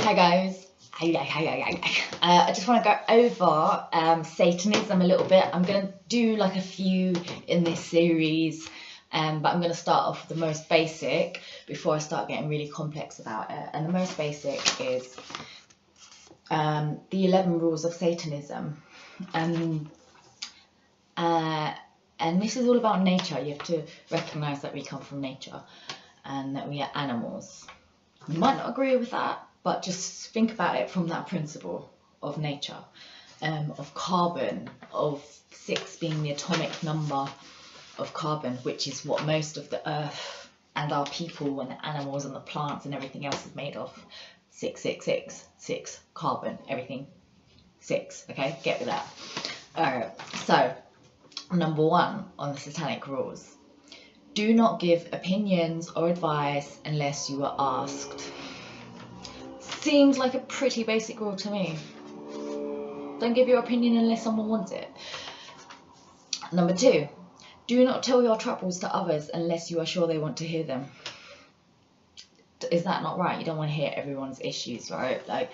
Hi guys. I just want to go over Satanism a little bit. I'm going to do like a few in this series, but I'm going to start off with the most basic before I start getting really complex about it. And the most basic is the 11 rules of Satanism. And this is all about nature. You have to recognize that we come from nature and that we are animals. You might not agree with that, but just think about it from that principle of nature, of carbon, of 6 being the atomic number of carbon, which is what most of the earth and our people and the animals and the plants and everything else is made of. 6 carbon, everything 6. Okay, get with that. Alright, so number 1 on the satanic rules: do not give opinions or advice unless you are asked. Seems like a pretty basic rule to me. Don't give your opinion unless someone wants it. Number 2, do not tell your troubles to others unless you are sure they want to hear them. Is that not right? You don't want to hear everyone's issues, right? Like,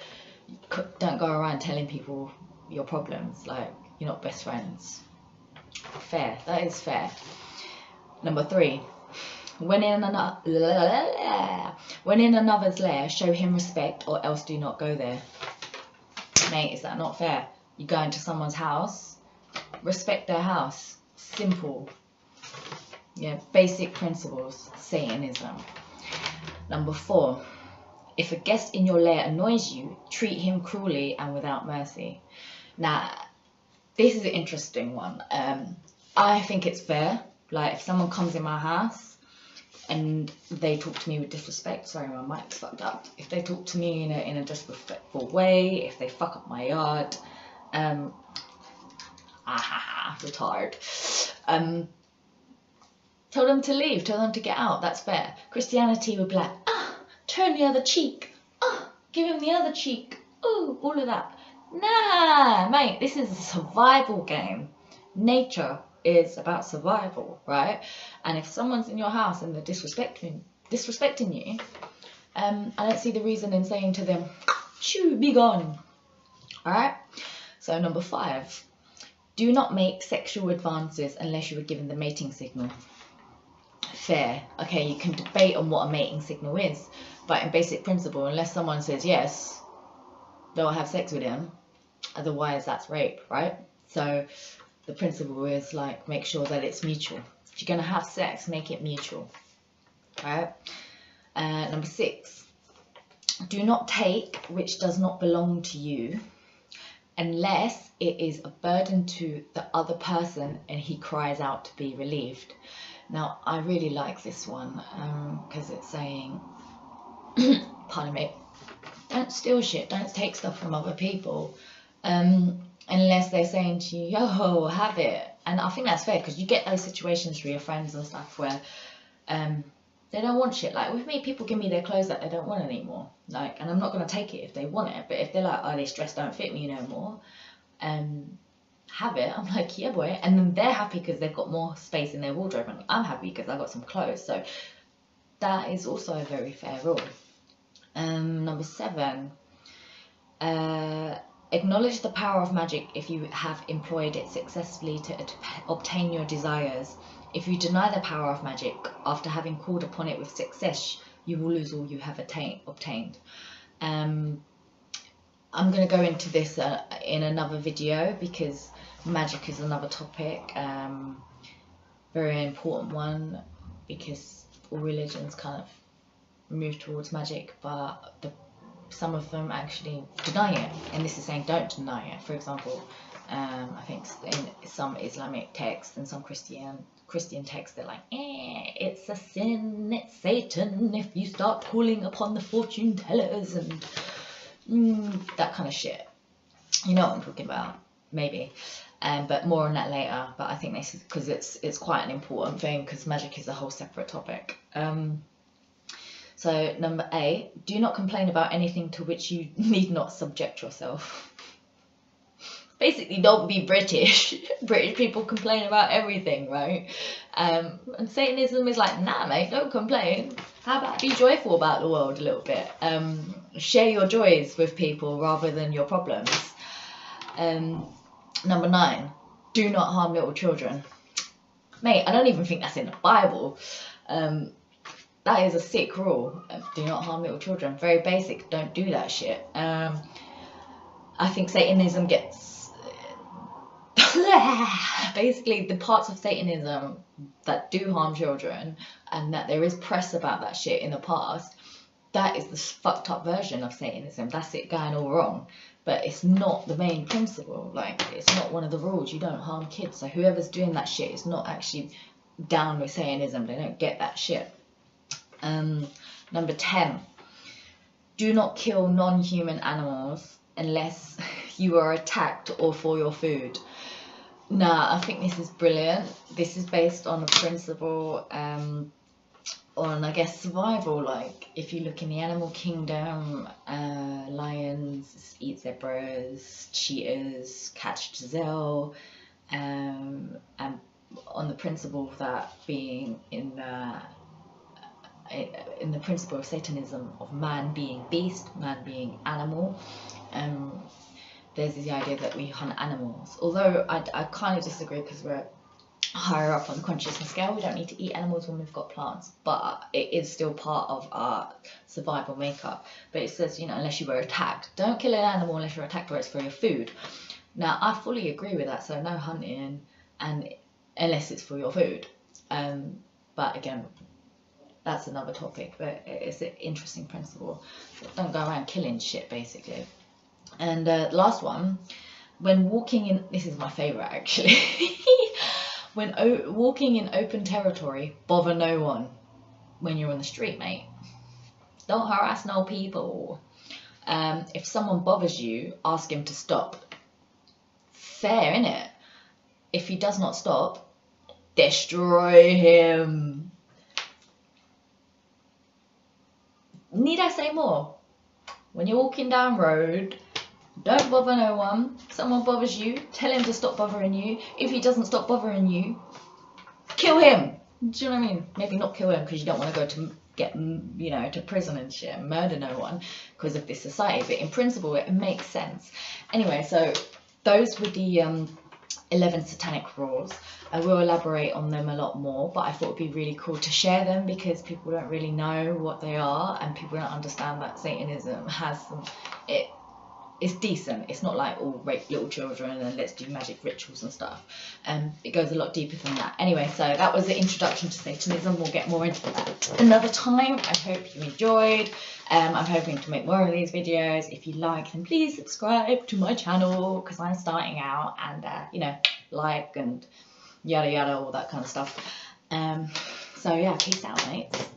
don't go around telling people your problems. Like, you're not best friends. Fair. That is fair. Number 3, when in another's lair, show him respect or else do not go there. Mate, is that not fair? You go into someone's house, respect their house. Simple. Yeah, basic principles. Satanism. Number 4, if a guest in your lair annoys you, treat him cruelly and without mercy. Now, this is an interesting one. I think it's fair. Like, if someone comes in my house and they talk to me with disrespect, sorry, my mic's fucked up. If they talk to me in a disrespectful way, if they fuck up my yard, retard. Tell them to leave, tell them to get out, that's fair. Christianity would be like, turn the other cheek, give him the other cheek, all of that. Nah, mate, this is a survival game. Nature is about survival, right? And if someone's in your house and they're disrespecting you, I don't see the reason in saying to them, shoo, be gone. Alright? So number 5, do not make sexual advances unless you were given the mating signal. Fair. Okay, you can debate on what a mating signal is, but in basic principle, unless someone says yes, don't have sex with him, otherwise that's rape, right? So the principle is, like, make sure that it's mutual. If you're going to have sex, make it mutual. Right? Number 6, do not take which does not belong to you unless it is a burden to the other person and he cries out to be relieved. Now, I really like this one because it's saying, pardon me, don't steal shit, don't take stuff from other people. Unless they're saying to you, yo, have it. And I think that's fair, because you get those situations with your friends and stuff where they don't want shit. Like, with me, people give me their clothes that they don't want anymore. Like, and I'm not going to take it if they want it. But if they're like, oh, this dress don't fit me no more, have it. I'm like, yeah, boy. And then they're happy because they've got more space in their wardrobe. And I'm happy because I've got some clothes. So that is also a very fair rule. Number 7, acknowledge the power of magic if you have employed it successfully to obtain your desires. If you deny the power of magic after having called upon it with success, you will lose all you have obtained. I'm going to go into this in another video, because magic is another topic, very important one, because all religions kind of move towards magic, but some of them actually deny it, and this is saying don't deny it. For example, I think in some Islamic texts and some Christian texts, they're like, it's a sin, it's Satan if you start calling upon the fortune tellers and that kind of shit. You know what I'm talking about, maybe. But more on that later. But I think this is because it's quite an important thing, because magic is a whole separate topic. So number 8, do not complain about anything to which you need not subject yourself. Basically, don't be British. British people complain about everything, right? And Satanism is like, nah, mate, don't complain. How about be joyful about the world a little bit? Share your joys with people rather than your problems. Number 9, do not harm little children. Mate, I don't even think that's in the Bible. That is a sick rule. Do not harm little children. Very basic. Don't do that shit. I think Satanism gets... basically, the parts of Satanism that do harm children, and that there is press about that shit in the past, that is the fucked up version of Satanism. That's it going all wrong. But it's not the main principle. Like, it's not one of the rules. You don't harm kids. So whoever's doing that shit is not actually down with Satanism. They don't get that shit. Number 10, do not kill non-human animals unless you are attacked or for your food. Nah, I think this is brilliant. This is based on a principle on, I guess, survival. Like, if you look in the animal kingdom, lions eat zebras, cheetahs catch gazelle, and on the principle of that being in the principle of Satanism of man being beast, man being animal, there's the idea that we hunt animals. Although I kind of disagree, because we're higher up on the consciousness scale. We don't need to eat animals when we've got plants, but it is still part of our survival makeup. But it says, you know, unless you were attacked. Don't kill an animal unless you're attacked or it's for your food. Now, I fully agree with that, so no hunting and unless it's for your food. But again, that's another topic, but it's an interesting principle. So don't go around killing shit, basically. And last one, when walking in, this is my favourite actually, when walking in open territory, bother no one when you're on the street, mate. Don't harass no people. If someone bothers you, ask him to stop. Fair, innit? If he does not stop, destroy him. Need I say more? When you're walking down road, don't bother no one. If someone bothers you, tell him to stop bothering you. If he doesn't stop bothering you, kill him. Do you know what I mean? Maybe not kill him because you don't want to go to get, you know, to prison and shit and murder no one because of this society. But in principle, it makes sense. Anyway, so those were the 11 satanic rules. I will elaborate on them a lot more, but I thought it'd be really cool to share them because people don't really know what they are, and people don't understand that Satanism has some, it's decent. It's not like all rape little children and let's do magic rituals and stuff. It goes a lot deeper than that. Anyway, so that was the introduction to Satanism. We'll get more into that another time. I hope you enjoyed. I'm hoping to make more of these videos. If you like, then please subscribe to my channel because I'm starting out, and you know, like and yada yada, all that kind of stuff. So yeah, peace out, mates.